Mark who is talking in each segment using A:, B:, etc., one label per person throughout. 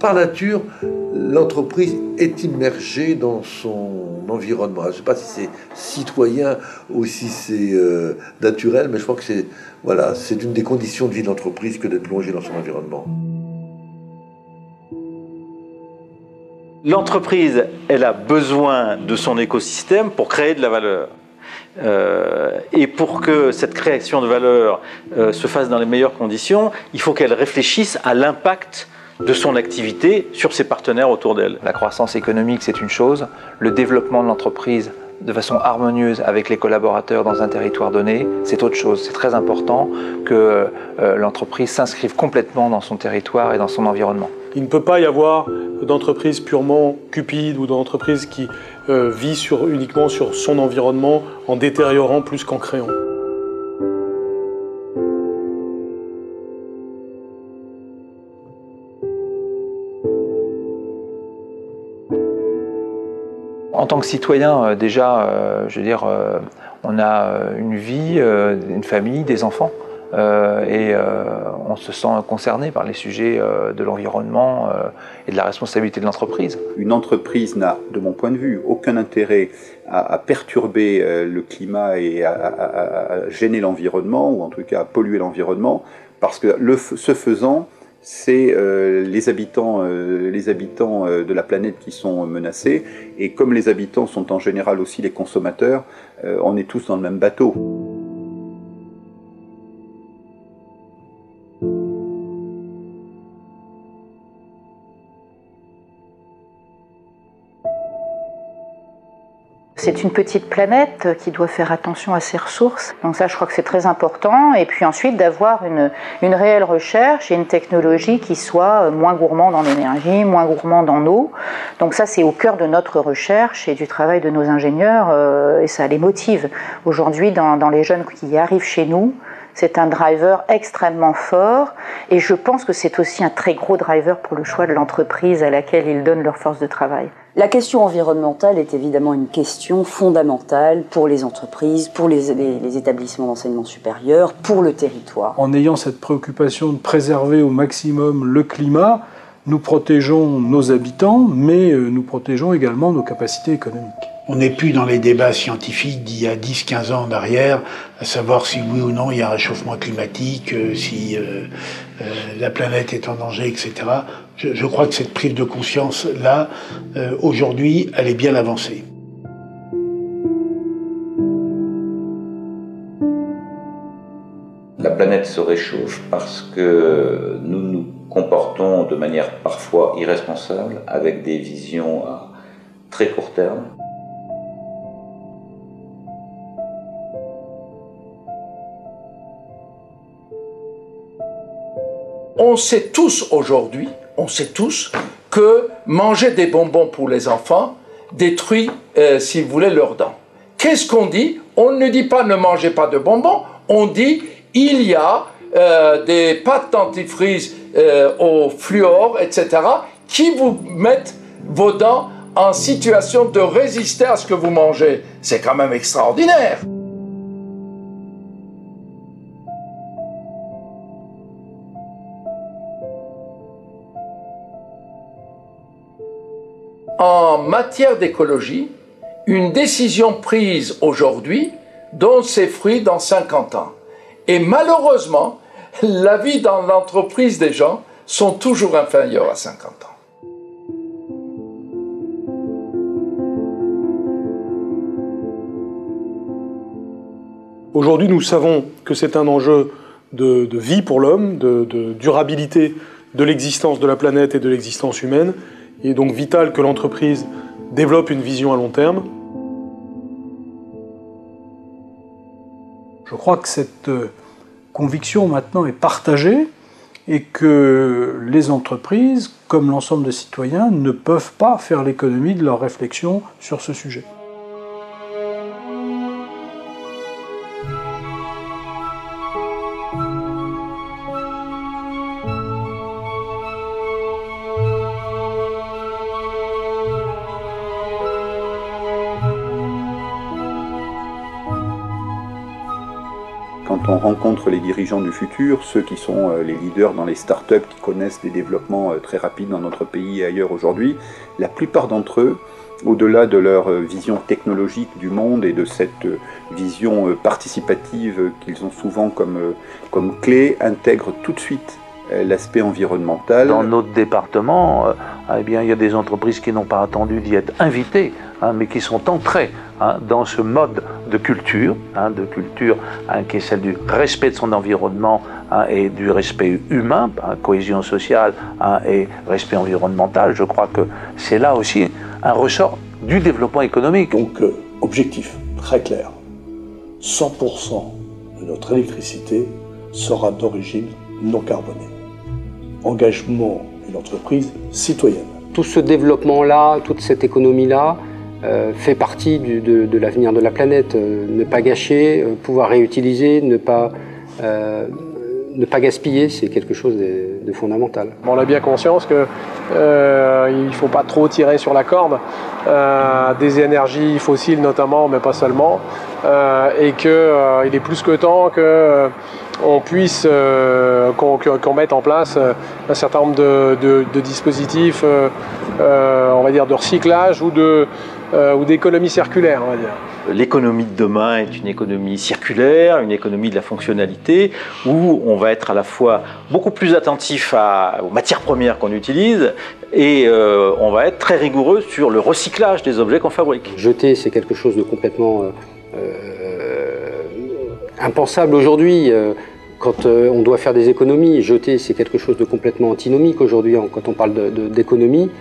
A: Par nature, l'entreprise est immergée dans son environnement. Je ne sais pas si c'est citoyen ou si c'est naturel, mais je crois que c'est une des conditions de vie de l'entreprise que d'être plongé dans son environnement.
B: L'entreprise, elle a besoin de son écosystème pour créer de la valeur. Et pour que cette création de valeur se fasse dans les meilleures conditions, il faut qu'elle réfléchisse à l'impact de son activité sur ses partenaires autour d'elle.
C: La croissance économique, c'est une chose. Le développement de l'entreprise de façon harmonieuse avec les collaborateurs dans un territoire donné, c'est autre chose. C'est très important que l'entreprise s'inscrive complètement dans son territoire et dans son environnement.
D: Il ne peut pas y avoir d'entreprise purement cupide ou d'entreprise qui vit uniquement sur son environnement en détériorant plus qu'en créant.
C: En tant que citoyen, déjà, je veux dire, on a une vie, une famille, des enfants. Et on se sent concerné par les sujets de l'environnement et de la responsabilité de l'entreprise.
E: Une entreprise n'a, de mon point de vue, aucun intérêt à perturber le climat et à gêner l'environnement, ou en tout cas à polluer l'environnement, parce que ce faisant, c'est les habitants de la planète qui sont menacés, et comme les habitants sont en général aussi les consommateurs, on est tous dans le même bateau.
F: C'est une petite planète qui doit faire attention à ses ressources. Donc ça, je crois que c'est très important. Et puis ensuite, d'avoir une réelle recherche et une technologie qui soit moins gourmande en énergie, moins gourmande en eau. Donc ça, c'est au cœur de notre recherche et du travail de nos ingénieurs. Et ça les motive. Aujourd'hui, dans les jeunes qui arrivent chez nous, c'est un driver extrêmement fort. Et je pense que c'est aussi un très gros driver pour le choix de l'entreprise à laquelle ils donnent leur force de travail.
G: La question environnementale est évidemment une question fondamentale pour les entreprises, pour les établissements d'enseignement supérieur, pour le territoire.
H: En ayant cette préoccupation de préserver au maximum le climat, nous protégeons nos habitants, mais nous protégeons également nos capacités économiques.
I: On n'est plus dans les débats scientifiques d'il y a 10-15 ans en arrière, à savoir si oui ou non il y a un réchauffement climatique, si la planète est en danger, etc. Je crois que cette prise de conscience-là, aujourd'hui, elle est bien avancée.
J: La planète se réchauffe parce que nous nous comportons de manière parfois irresponsable, avec des visions à très court terme.
K: On sait tous aujourd'hui, que manger des bonbons pour les enfants détruit, si vous voulez, leurs dents. Qu'est-ce qu'on dit? On ne dit pas ne mangez pas de bonbons, on dit il y a des pâtes dentifrice au fluor, etc., qui vous mettent vos dents en situation de résister à ce que vous mangez. C'est quand même extraordinaire. En matière d'écologie, une décision prise aujourd'hui donne ses fruits dans 50 ans. Et malheureusement, la vie dans l'entreprise des gens sont toujours inférieures à 50 ans.
D: Aujourd'hui, nous savons que c'est un enjeu de vie pour l'homme, de durabilité de l'existence de la planète et de l'existence humaine. Il est donc vital que l'entreprise développe une vision à long terme.
H: Je crois que cette conviction maintenant est partagée et que les entreprises, comme l'ensemble des citoyens, ne peuvent pas faire l'économie de leur réflexion sur ce sujet.
E: quand on rencontre les dirigeants du futur, ceux qui sont les leaders dans les startups, qui connaissent des développements très rapides dans notre pays et ailleurs aujourd'hui, la plupart d'entre eux, au-delà de leur vision technologique du monde et de cette vision participative qu'ils ont souvent comme clé, intègrent tout de suite l'aspect environnemental.
L: Dans notre département, eh bien, il y a des entreprises qui n'ont pas attendu d'y être invitées, mais qui sont entrées dans ce mode de culture qui est celle du respect de son environnement et du respect humain, cohésion sociale et respect environnemental. Je crois que c'est là aussi un ressort du développement économique.
M: Donc, objectif très clair, 100% de notre électricité sera d'origine non carbonée. Engagement d'une entreprise citoyenne.
N: Tout ce développement-là, toute cette économie-là, fait partie de l'avenir de la planète. Ne pas gâcher, pouvoir réutiliser, ne pas gaspiller, c'est quelque chose de fondamental.
O: On a bien conscience qu'il ne faut pas trop tirer sur la corde des énergies fossiles notamment, mais pas seulement, et qu'il est plus que temps qu'on puisse qu'on mette en place un certain nombre de dispositifs, on va dire de recyclage ou d'économie circulaire, on va dire.
B: L'économie de demain est une économie circulaire, une économie de la fonctionnalité, où on va être à la fois beaucoup plus attentif aux matières premières qu'on utilise et on va être très rigoureux sur le recyclage des objets qu'on fabrique.
N: Jeter, c'est quelque chose de complètement impensable aujourd'hui. Quand on doit faire des économies, jeter, c'est quelque chose de complètement antinomique aujourd'hui quand on parle d'économie.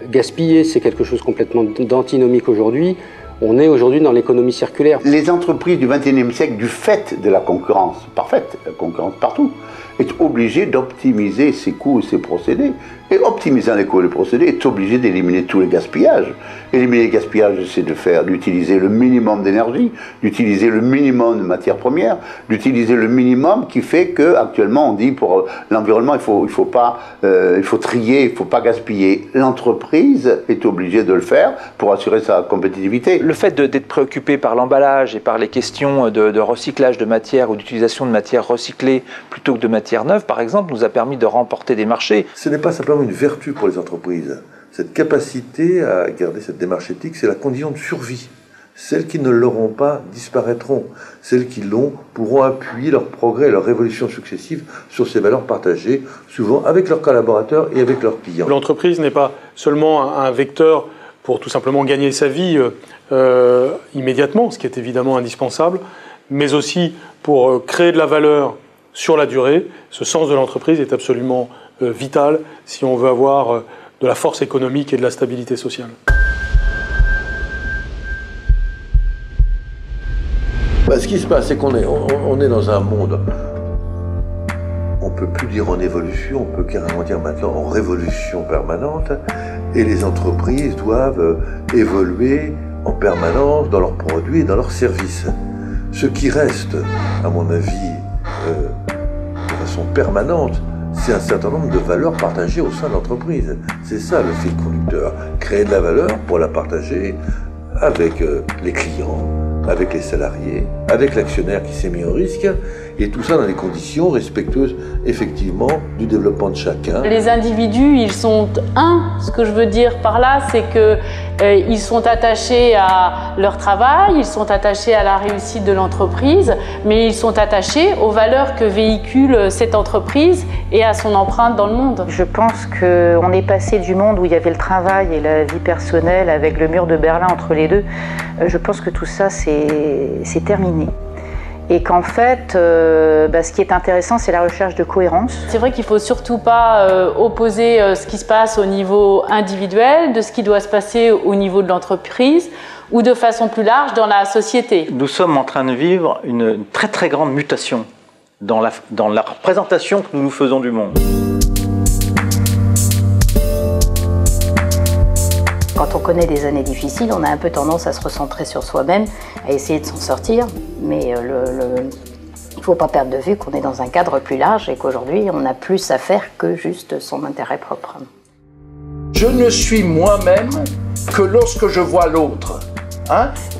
N: Gaspiller, c'est quelque chose complètement d'antinomique aujourd'hui. On est aujourd'hui dans l'économie circulaire.
P: Les entreprises du XXIe siècle, du fait de la concurrence parfaite, la concurrence partout, est obligée d'optimiser ses coûts et ses procédés. Et optimisant les coûts et les procédés est obligé d'éliminer tous les gaspillages. Éliminer les gaspillages, c'est d'utiliser le minimum d'énergie, d'utiliser le minimum de matières premières, d'utiliser le minimum qui fait que actuellement on dit pour l'environnement il faut trier, il faut pas gaspiller. L'entreprise est obligée de le faire pour assurer sa compétitivité.
C: Le fait d'être préoccupé par l'emballage et par les questions de recyclage de matière ou d'utilisation de matières recyclées plutôt que de matières neuves, par exemple, nous a permis de remporter des marchés.
A: Ce n'est pas simplement une vertu pour les entreprises. Cette capacité à garder cette démarche éthique, c'est la condition de survie. Celles qui ne l'auront pas disparaîtront. Celles qui l'ont pourront appuyer leur progrès et leur révolution successive sur ces valeurs partagées, souvent avec leurs collaborateurs et avec leurs clients.
D: L'entreprise n'est pas seulement un vecteur pour tout simplement gagner sa vie immédiatement, ce qui est évidemment indispensable, mais aussi pour créer de la valeur sur la durée. Ce sens de l'entreprise est absolument vital si on veut avoir de la force économique et de la stabilité sociale.
A: Ce qui se passe, c'est qu'on est dans un monde, on ne peut plus dire en évolution, on peut carrément dire maintenant en révolution permanente, et les entreprises doivent évoluer en permanence dans leurs produits et dans leurs services. Ce qui reste, à mon avis, de façon permanente, c'est un certain nombre de valeurs partagées au sein de l'entreprise. C'est ça le fil conducteur. Créer de la valeur pour la partager avec les clients, avec les salariés, avec l'actionnaire qui s'est mis en risque, et tout ça dans des conditions respectueuses effectivement du développement de chacun.
Q: Les individus, ils sont ce que je veux dire par là, c'est que ils sont attachés à leur travail, ils sont attachés à la réussite de l'entreprise, mais ils sont attachés aux valeurs que véhicule cette entreprise et à son empreinte dans le monde.
F: Je pense qu'on est passé du monde où il y avait le travail et la vie personnelle avec le mur de Berlin entre les deux. Je pense que tout ça, c'est terminé. Et qu'en fait, ce qui est intéressant, c'est la recherche de cohérence.
Q: C'est vrai qu'il ne faut surtout pas opposer ce qui se passe au niveau individuel de ce qui doit se passer au niveau de l'entreprise ou de façon plus large dans la société.
B: Nous sommes en train de vivre une très très grande mutation dans la représentation que nous nous faisons du monde.
G: Quand on connaît des années difficiles, on a un peu tendance à se recentrer sur soi-même, à essayer de s'en sortir, mais il ne faut pas perdre de vue qu'on est dans un cadre plus large et qu'aujourd'hui, on a plus à faire que juste son intérêt propre.
K: Je ne suis moi-même que lorsque je vois l'autre.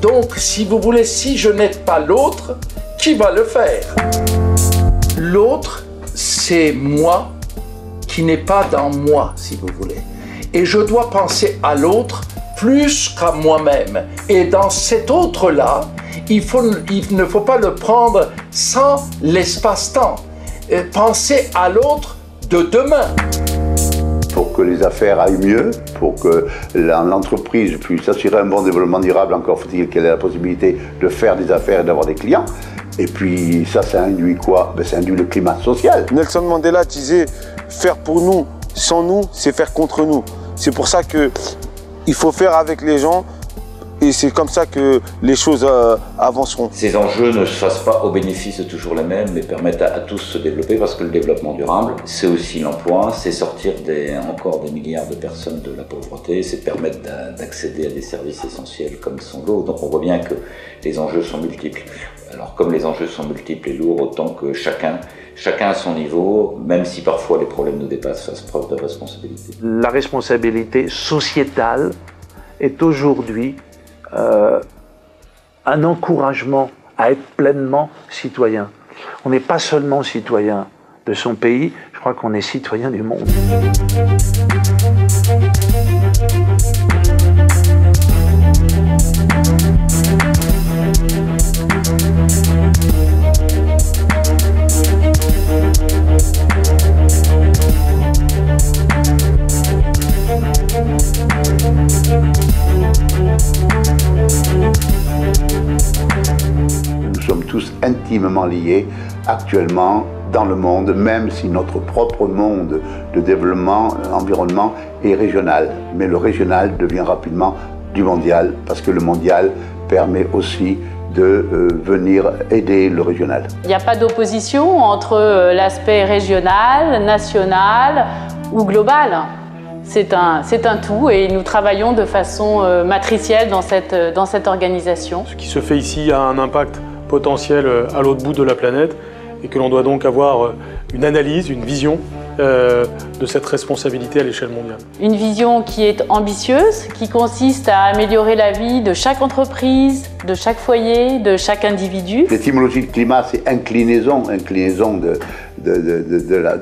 K: Donc, si vous voulez, si je n'aide pas l'autre, qui va le faire? L'autre, c'est moi qui n'est pas dans moi, si vous voulez. Et je dois penser à l'autre plus qu'à moi-même. Et dans cet autre-là, il ne faut pas le prendre sans l'espace-temps. Penser à l'autre de demain.
P: Pour que les affaires aillent mieux, pour que l'entreprise puisse assurer un bon développement durable, encore faut-il qu'elle ait la possibilité de faire des affaires et d'avoir des clients. Et puis ça induit quoi? Ça induit le climat social.
R: Nelson Mandela disait « faire pour nous, sans nous, c'est faire contre nous ». C'est pour ça qu'il faut faire avec les gens et c'est comme ça que les choses avanceront.
J: Ces enjeux ne se fassent pas au bénéfice de toujours les mêmes, mais permettent à tous de se développer parce que le développement durable, c'est aussi l'emploi, c'est sortir encore des milliards de personnes de la pauvreté, c'est permettre d'accéder à des services essentiels comme sont l'eau. Donc on voit bien que les enjeux sont multiples. Alors comme les enjeux sont multiples et lourds, autant que chacun à son niveau, même si parfois les problèmes nous dépassent, fasse preuve de responsabilité.
L: La responsabilité sociétale est aujourd'hui un encouragement à être pleinement citoyen. On n'est pas seulement citoyen de son pays, je crois qu'on est citoyen du monde.
P: Nous sommes tous intimement liés actuellement dans le monde, même si notre propre monde de développement, environnement est régional. Mais le régional devient rapidement du mondial, parce que le mondial permet aussi de venir aider le régional.
Q: Il n'y a pas d'opposition entre l'aspect régional, national ou global. C'est un tout et nous travaillons de façon matricielle dans cette organisation.
D: Ce qui se fait ici a un impact potentiel à l'autre bout de la planète et que l'on doit donc avoir une analyse, une vision de cette responsabilité à l'échelle mondiale.
Q: Une vision qui est ambitieuse, qui consiste à améliorer la vie de chaque entreprise, de chaque foyer, de chaque individu.
P: L'étymologie de climat, c'est inclinaison de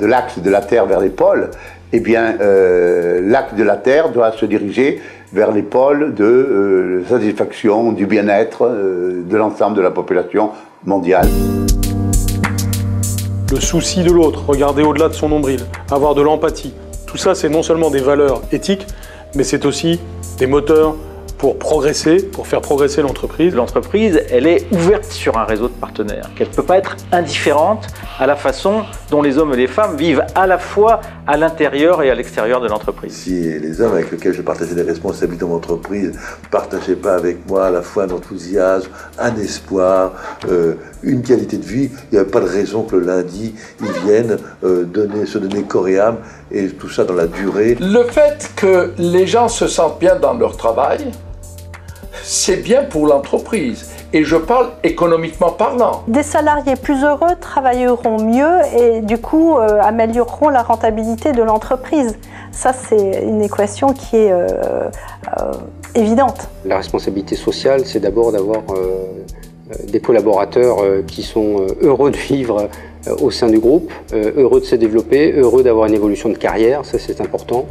P: l'axe de la Terre vers les pôles. Eh bien, l'axe de la Terre doit se diriger vers les pôles de satisfaction, du bien-être de l'ensemble de la population mondiale.
D: Le souci de l'autre, regarder au-delà de son nombril, avoir de l'empathie, tout ça c'est non seulement des valeurs éthiques, mais c'est aussi des moteurs pour progresser, pour faire progresser l'entreprise.
B: L'entreprise, elle est ouverte sur un réseau de partenaires, qu'elle ne peut pas être indifférente à la façon dont les hommes et les femmes vivent à la fois à l'intérieur et à l'extérieur de l'entreprise.
A: Si les hommes avec lesquels je partageais des responsabilités dans mon entreprise ne partageaient pas avec moi à la fois un enthousiasme, un espoir, une qualité de vie, il n'y avait pas de raison que le lundi, ils viennent se donner corps et âme, et tout ça dans la durée.
K: Le fait que les gens se sentent bien dans leur travail, c'est bien pour l'entreprise. Et je parle économiquement parlant.
S: Des salariés plus heureux travailleront mieux et du coup amélioreront la rentabilité de l'entreprise. Ça, c'est une équation qui est évidente.
N: La responsabilité sociale, c'est d'abord d'avoir des collaborateurs qui sont heureux de vivre au sein du groupe, heureux de se développer, heureux d'avoir une évolution de carrière, ça c'est important.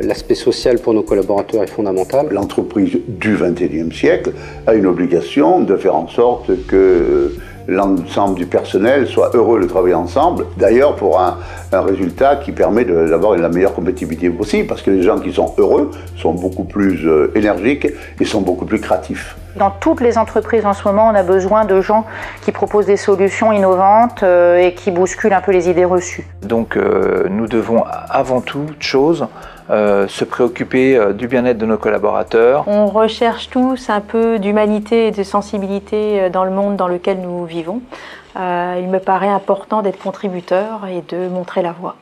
N: L'aspect social pour nos collaborateurs est fondamental.
P: L'entreprise du XXIe siècle a une obligation de faire en sorte que l'ensemble du personnel soit heureux de travailler ensemble, d'ailleurs pour un résultat qui permet d'avoir la meilleure compétitivité possible, parce que les gens qui sont heureux sont beaucoup plus énergiques et sont beaucoup plus créatifs.
F: Dans toutes les entreprises en ce moment, on a besoin de gens qui proposent des solutions innovantes et qui bousculent un peu les idées reçues.
C: Donc nous devons avant toute chose se préoccuper du bien-être de nos collaborateurs.
S: On recherche tous un peu d'humanité et de sensibilité dans le monde dans lequel nous vivons. Il me paraît important d'être contributeur et de montrer la voie.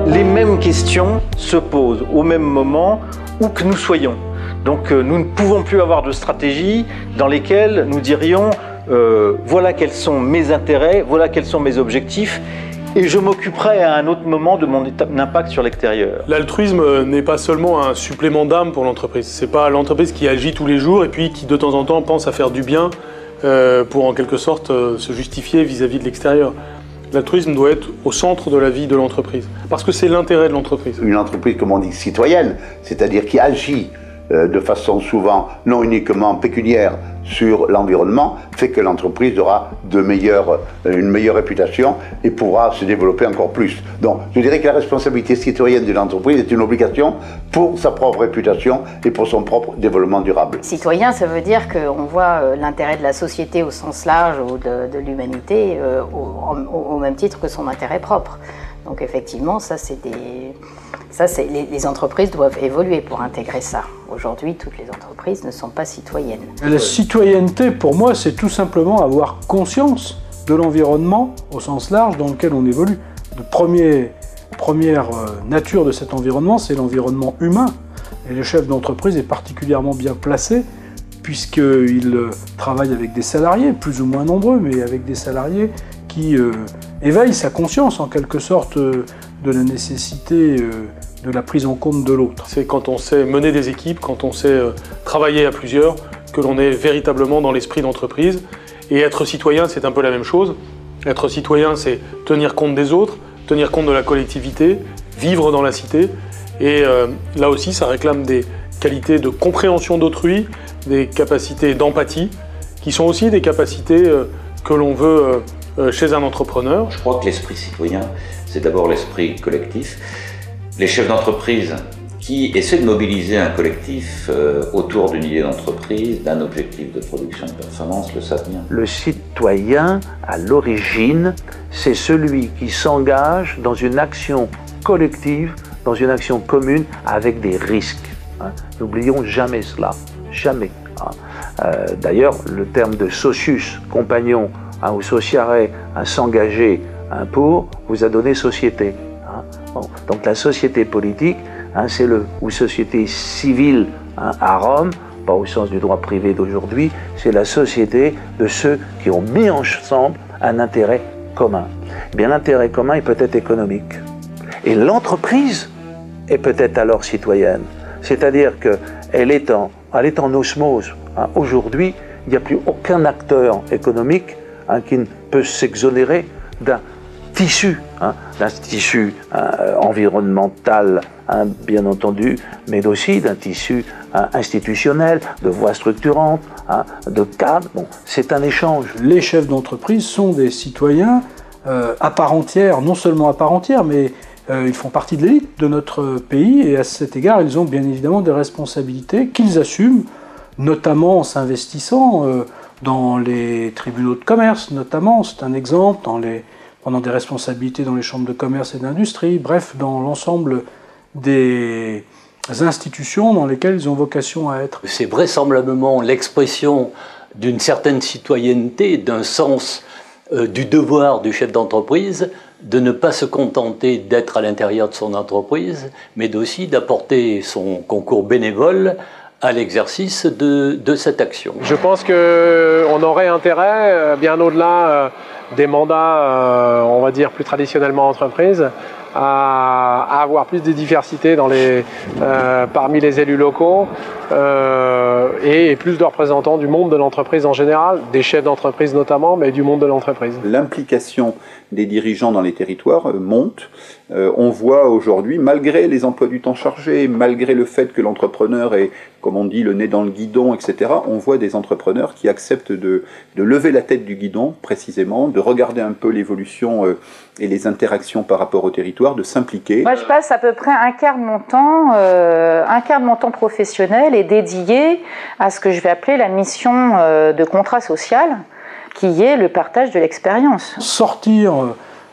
B: Les mêmes questions se posent au même moment où que nous soyons. Donc nous ne pouvons plus avoir de stratégie dans lesquelles nous dirions voilà quels sont mes intérêts, voilà quels sont mes objectifs et je m'occuperai à un autre moment de mon impact sur l'extérieur.
D: L'altruisme n'est pas seulement un supplément d'âme pour l'entreprise. C'est pas l'entreprise qui agit tous les jours et puis qui de temps en temps pense à faire du bien pour en quelque sorte se justifier vis-à-vis de l'extérieur. L'altruisme doit être au centre de la vie de l'entreprise, parce que c'est l'intérêt de l'entreprise.
P: Une entreprise, comme on dit, citoyenne, c'est-à-dire qui agit de façon souvent non uniquement pécuniaire sur l'environnement, fait que l'entreprise aura une meilleure réputation et pourra se développer encore plus. Donc, je dirais que la responsabilité citoyenne de l'entreprise est une obligation pour sa propre réputation et pour son propre développement durable.
G: Citoyen, ça veut dire qu'on voit l'intérêt de la société au sens large ou de l'humanité au même titre que son intérêt propre. Donc effectivement, les entreprises doivent évoluer pour intégrer ça. Aujourd'hui, toutes les entreprises ne sont pas citoyennes.
H: La citoyenneté, pour moi, c'est tout simplement avoir conscience de l'environnement au sens large dans lequel on évolue. La première nature de cet environnement, c'est l'environnement humain. Et le chef d'entreprise est particulièrement bien placé puisqu'il travaille avec des salariés, plus ou moins nombreux, mais avec des salariés qui éveillent sa conscience en quelque sorte de la nécessité de la prise en compte de l'autre.
D: C'est quand on sait mener des équipes, quand on sait travailler à plusieurs, que l'on est véritablement dans l'esprit d'entreprise. Et être citoyen, c'est un peu la même chose. Être citoyen, c'est tenir compte des autres, tenir compte de la collectivité, vivre dans la cité. Et là aussi, ça réclame des qualités de compréhension d'autrui, des capacités d'empathie, qui sont aussi des capacités que l'on veut chez un entrepreneur.
J: Je crois que l'esprit citoyen, c'est d'abord l'esprit collectif. Les chefs d'entreprise qui essaient de mobiliser un collectif autour d'une idée d'entreprise, d'un objectif de production de performance, le savent bien.
L: Le citoyen, à l'origine, c'est celui qui s'engage dans une action collective, dans une action commune avec des risques. N'oublions jamais cela, jamais. D'ailleurs, le terme de socius, compagnon, ou sociare, s'engager pour, vous a donné société. Bon, donc la société politique, ou société civile à Rome, pas au sens du droit privé d'aujourd'hui, c'est la société de ceux qui ont mis ensemble un intérêt commun. Eh bien, l'intérêt commun est peut-être économique. Et l'entreprise est peut-être alors citoyenne. C'est-à-dire qu'elle est en osmose. Aujourd'hui, il n'y a plus aucun acteur économique qui ne peut s'exonérer d'un tissu environnemental, bien entendu, mais aussi d'un tissu institutionnel, de voies structurantes, de cadres. Bon, c'est un échange.
H: Les chefs d'entreprise sont des citoyens à part entière, non seulement à part entière, mais ils font partie de l'élite de notre pays et à cet égard, ils ont bien évidemment des responsabilités qu'ils assument, notamment en s'investissant dans les tribunaux de commerce, notamment, c'est un exemple, pendant des responsabilités dans les chambres de commerce et d'industrie, bref, dans l'ensemble des institutions dans lesquelles ils ont vocation à être.
T: C'est vraisemblablement l'expression d'une certaine citoyenneté, d'un sens du devoir du chef d'entreprise, de ne pas se contenter d'être à l'intérieur de son entreprise, mais aussi d'apporter son concours bénévole à l'exercice de cette action.
O: Je pense qu'on aurait intérêt, bien au-delà des mandats, on va dire, plus traditionnellement entreprises, à avoir plus de diversité parmi les élus locaux et plus de représentants du monde de l'entreprise en général, des chefs d'entreprise notamment, mais du monde de l'entreprise.
E: L'implication des dirigeants dans les territoires monte. On voit aujourd'hui, malgré les emplois du temps chargés, malgré le fait que l'entrepreneur est, comme on dit, le nez dans le guidon, etc., on voit des entrepreneurs qui acceptent de lever la tête du guidon, précisément, de regarder un peu l'évolution et les interactions par rapport au territoire, de s'impliquer.
F: Moi, je passe à peu près un quart de mon temps professionnel est dédié à ce que je vais appeler la mission de contrat social, qui est le partage de l'expérience.
H: Sortir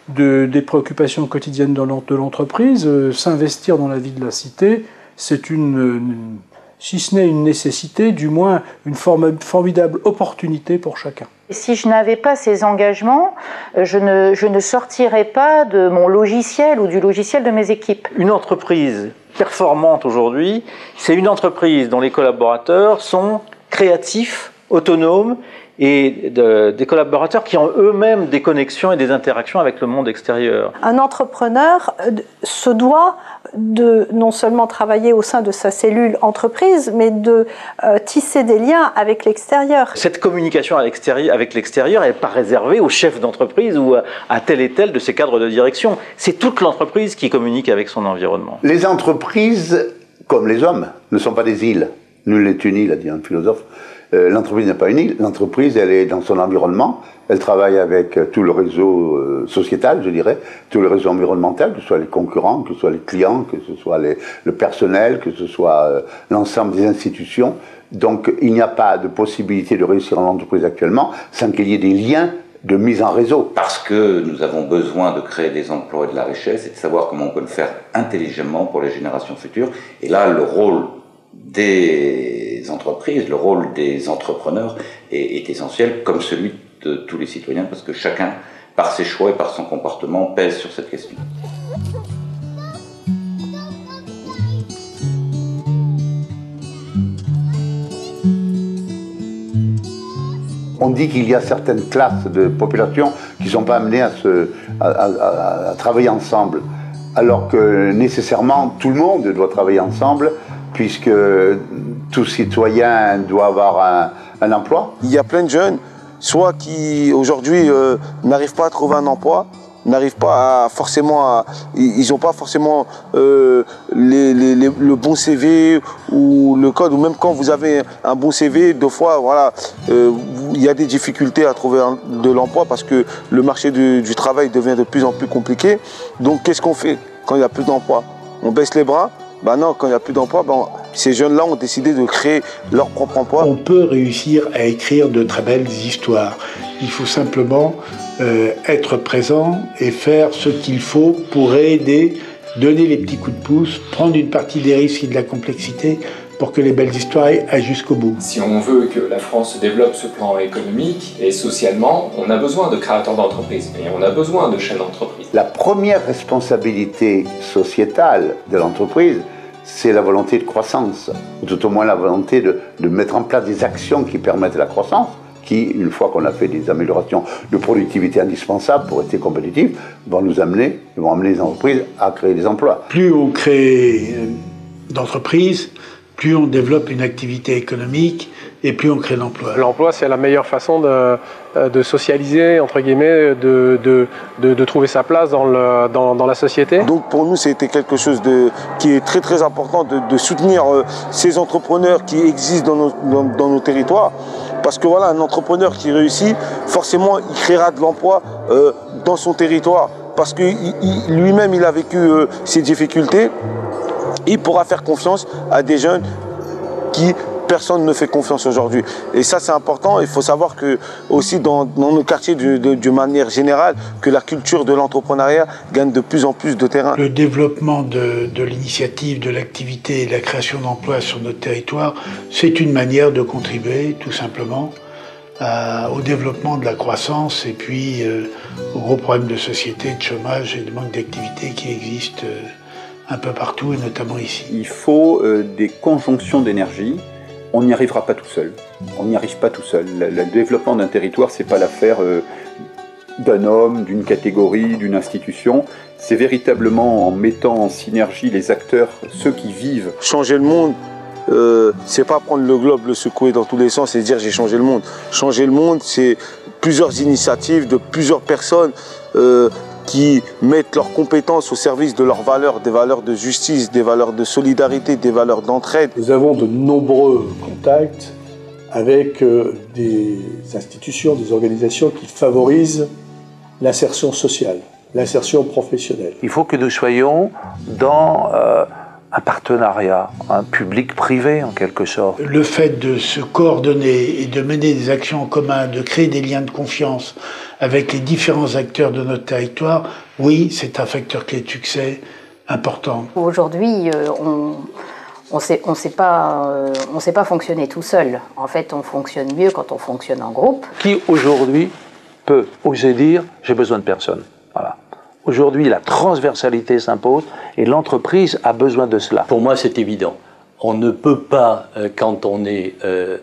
H: des préoccupations quotidiennes de l'entreprise, s'investir dans la vie de la cité, c'est si ce n'est une nécessité, du moins une formidable opportunité pour chacun.
F: Si je n'avais pas ces engagements, je ne sortirais pas de mon logiciel ou du logiciel de mes équipes.
B: Une entreprise performante aujourd'hui, c'est une entreprise dont les collaborateurs sont créatifs, autonomes et des collaborateurs qui ont eux-mêmes des connexions et des interactions avec le monde extérieur.
U: Un entrepreneur se doit de non seulement travailler au sein de sa cellule entreprise, mais de tisser des liens avec l'extérieur.
B: Cette communication avec l'extérieur n'est pas réservée au chef d'entreprise ou à tel et tel de ses cadres de direction. C'est toute l'entreprise qui communique avec son environnement.
P: Les entreprises, comme les hommes, ne sont pas des îles. Nul n'est une île, a dit un philosophe. L'entreprise n'est pas une île. L'entreprise, elle est dans son environnement. Elle travaille avec tout le réseau sociétal, je dirais, tout le réseau environnemental, que ce soit les concurrents, que ce soit les clients, que ce soit le personnel, que ce soit l'ensemble des institutions. Donc, il n'y a pas de possibilité de réussir en entreprise actuellement sans qu'il y ait des liens de mise en réseau.
J: Parce que nous avons besoin de créer des emplois et de la richesse et de savoir comment on peut le faire intelligemment pour les générations futures. Et là, le rôle des entreprises, le rôle des entrepreneurs est essentiel, comme celui de tous les citoyens, parce que chacun, par ses choix et par son comportement, pèse sur cette question.
P: On dit qu'il y a certaines classes de population qui ne sont pas amenées à travailler ensemble, alors que nécessairement tout le monde doit travailler ensemble, puisque tout citoyen doit avoir un emploi.
R: Il y a plein de jeunes, soit qui aujourd'hui n'arrivent pas à trouver un emploi, n'arrivent pas à ils n'ont pas forcément le bon CV ou le code, ou même quand vous avez un bon CV, deux fois, voilà, il y a des difficultés à trouver de l'emploi parce que le marché du travail devient de plus en plus compliqué. Donc qu'est-ce qu'on fait quand il n'y a plus d'emploi? On baisse les bras? Ben non, quand il n'y a plus d'emploi, ces jeunes-là ont décidé de créer leur propre emploi.
I: On peut réussir à écrire de très belles histoires. Il faut simplement être présent et faire ce qu'il faut pour aider, donner les petits coups de pouce, prendre une partie des risques et de la complexité pour que les belles histoires aillent jusqu'au bout.
V: Si on veut que la France se développe sur le plan économique et socialement, on a besoin de créateurs d'entreprises et on a besoin de chaînes d'entreprises.
P: La première responsabilité sociétale de l'entreprise, c'est la volonté de croissance, ou tout au moins la volonté de mettre en place des actions qui permettent la croissance, qui, une fois qu'on a fait des améliorations de productivité indispensables pour rester compétitifs, vont amener les entreprises à créer des emplois.
I: Plus on crée d'entreprises, plus on développe une activité économique et plus on crée l'emploi.
O: L'emploi, c'est la meilleure façon de socialiser, entre guillemets, de trouver sa place dans la société.
R: Donc pour nous, c'était quelque chose qui est très très important de soutenir ces entrepreneurs qui existent dans nos territoires. Parce que voilà, un entrepreneur qui réussit, forcément, il créera de l'emploi dans son territoire. Parce que lui-même, il a vécu ces difficultés. Il pourra faire confiance à des jeunes qui personne ne fait confiance aujourd'hui. Et ça, c'est important. Il faut savoir que aussi dans nos quartiers, de manière générale, que la culture de l'entrepreneuriat gagne de plus en plus de terrain.
I: Le développement de l'initiative, de l'activité et de la création d'emplois sur notre territoire, c'est une manière de contribuer, tout simplement, au développement de la croissance et puis aux gros problèmes de société, de chômage et de manque d'activité qui existent un peu partout et notamment ici.
E: Il faut des conjonctions d'énergie. On n'y arrivera pas tout seul. On n'y arrive pas tout seul. Le développement d'un territoire, c'est pas l'affaire d'un homme, d'une catégorie, d'une institution. C'est véritablement en mettant en synergie les acteurs, ceux qui vivent.
R: Changer le monde, c'est pas prendre le globe, le secouer dans tous les sens et dire j'ai changé le monde. Changer le monde, c'est plusieurs initiatives de plusieurs personnes qui mettent leurs compétences au service de leurs valeurs, des valeurs de justice, des valeurs de solidarité, des valeurs d'entraide.
M: Nous avons de nombreux contacts avec des institutions, des organisations qui favorisent l'insertion sociale, l'insertion professionnelle.
L: Il faut que nous soyons dans un partenariat, un public-privé en quelque sorte.
I: Le fait de se coordonner et de mener des actions en commun, de créer des liens de confiance avec les différents acteurs de notre territoire, oui, c'est un facteur clé de succès important.
G: Aujourd'hui, on sait pas fonctionner tout seul. En fait, on fonctionne mieux quand on fonctionne en groupe.
L: Qui aujourd'hui peut oser dire « j'ai besoin de personne ». Voilà. Aujourd'hui, la transversalité s'impose et l'entreprise a besoin de cela.
T: Pour moi, c'est évident. on ne peut pas, quand on est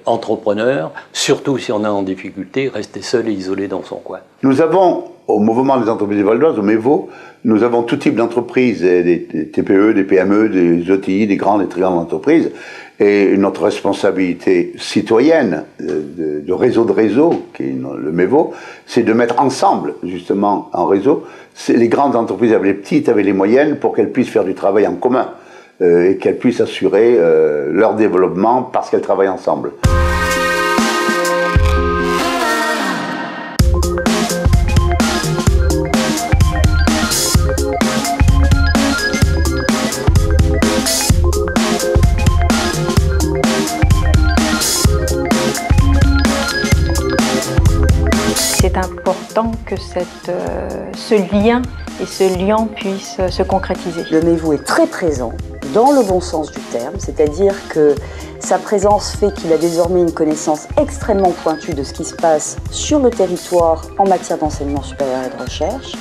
T: entrepreneur, surtout si on est en difficulté, rester seul et isolé dans son coin.
P: Nous avons, au Mouvement des entreprises Val-d'Oise, au MEVO, nous avons tout type d'entreprises, des TPE, des PME, des ETI, des grandes et très grandes entreprises. Et notre responsabilité citoyenne de réseau, qui est le MEVO, c'est de mettre ensemble, justement, en réseau, les grandes entreprises avec les petites, avec les moyennes, pour qu'elles puissent faire du travail en commun et qu'elles puissent assurer leur développement parce qu'elles travaillent ensemble.
S: C'est important que ce lien et ce lien puissent se concrétiser.
A: Le MEVO est très présent, dans le bon sens du terme, c'est-à-dire que sa présence fait qu'il a désormais une connaissance extrêmement pointue de ce qui se passe sur le territoire en matière d'enseignement supérieur et de recherche,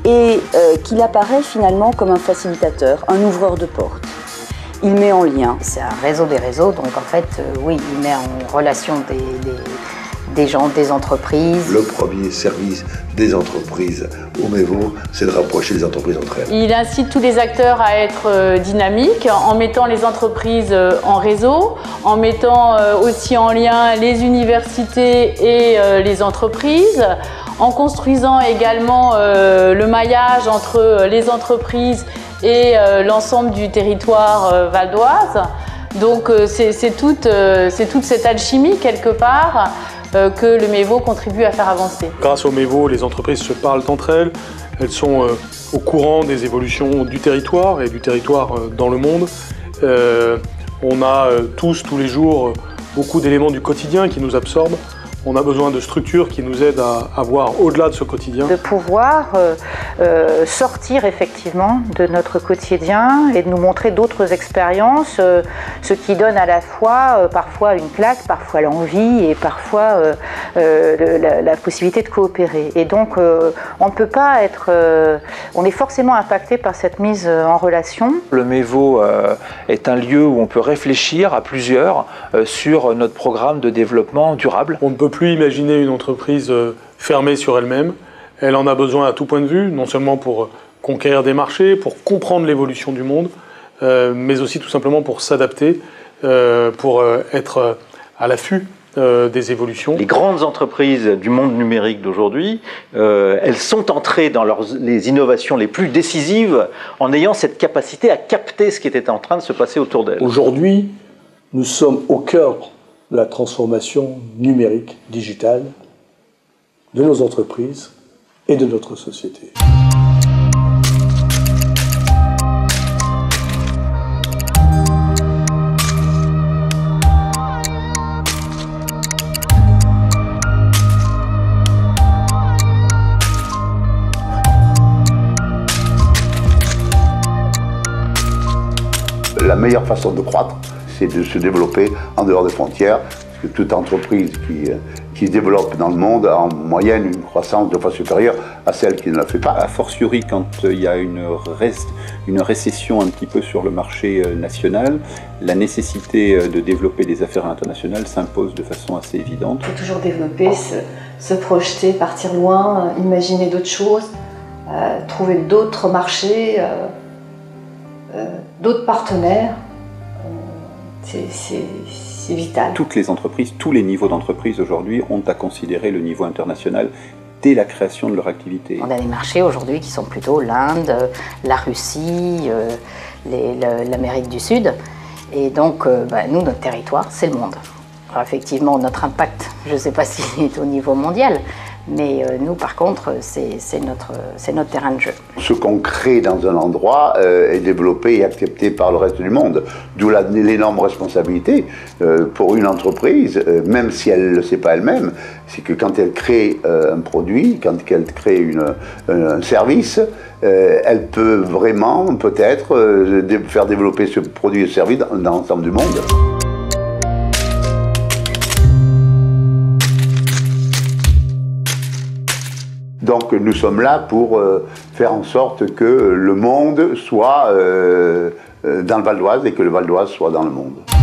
A: et qu'il apparaît finalement comme un facilitateur, un ouvreur de portes. Il met en lien.
G: C'est un réseau des réseaux, donc en fait, oui, il met en relation des gens, des entreprises.
Q: Le premier service des entreprises au MEVO, c'est de rapprocher les entreprises entre elles.
W: Il incite tous les acteurs à être dynamiques en mettant les entreprises en réseau, en mettant aussi en lien les universités et les entreprises, en construisant également le maillage entre les entreprises et l'ensemble du territoire val-d'Oise. Donc c'est toute cette alchimie quelque part que le MEVO contribue à faire avancer.
D: Grâce au MEVO, les entreprises se parlent entre elles, elles sont au courant des évolutions du territoire et du territoire dans le monde. On a tous les jours, beaucoup d'éléments du quotidien qui nous absorbent. On a besoin de structures qui nous aident à voir au-delà de ce quotidien.
F: De pouvoir sortir effectivement de notre quotidien et de nous montrer d'autres expériences, ce qui donne à la fois parfois une claque, parfois l'envie et parfois la possibilité de coopérer. Et donc on ne peut pas être... on est forcément impacté par cette mise en relation.
C: Le MEVO est un lieu où on peut réfléchir à plusieurs sur notre programme de développement durable.
D: On ne peut plus imaginer une entreprise fermée sur elle-même. Elle en a besoin à tout point de vue, non seulement pour conquérir des marchés, pour comprendre l'évolution du monde, mais aussi tout simplement pour s'adapter, pour être à l'affût des évolutions.
B: Les grandes entreprises du monde numérique d'aujourd'hui, elles sont entrées dans les innovations les plus décisives en ayant cette capacité à capter ce qui était en train de se passer autour d'elles.
M: Aujourd'hui, nous sommes au cœur de la transformation numérique, digitale, de nos entreprises et de notre société.
P: La meilleure façon de croître, c'est de se développer en dehors des frontières, parce que toute entreprise qui se développe dans le monde a en moyenne une croissance de fois supérieure à celle qui ne la fait pas.
E: A fortiori, quand il y a une récession un petit peu sur le marché national, la nécessité de développer des affaires internationales s'impose de façon assez évidente.
X: Il faut toujours développer, se projeter, partir loin, imaginer d'autres choses, trouver d'autres marchés, d'autres partenaires. C'est vital.
E: Toutes les entreprises, tous les niveaux d'entreprise aujourd'hui ont à considérer le niveau international dès la création de leur activité.
G: On a des marchés aujourd'hui qui sont plutôt l'Inde, la Russie, l'Amérique du Sud. Et donc, nous, notre territoire, c'est le monde. Alors, effectivement, notre impact, je ne sais pas s'il est au niveau mondial, mais nous, par contre, c'est notre terrain de jeu.
P: Ce qu'on crée dans un endroit est développé et accepté par le reste du monde. D'où l'énorme responsabilité pour une entreprise, même si elle ne le sait pas elle-même, c'est que quand elle crée un produit, quand elle crée un service, elle peut vraiment, peut-être, faire développer ce produit et service dans l'ensemble du monde. Donc nous sommes là pour faire en sorte que le monde soit dans le Val d'Oise et que le Val d'Oise soit dans le monde.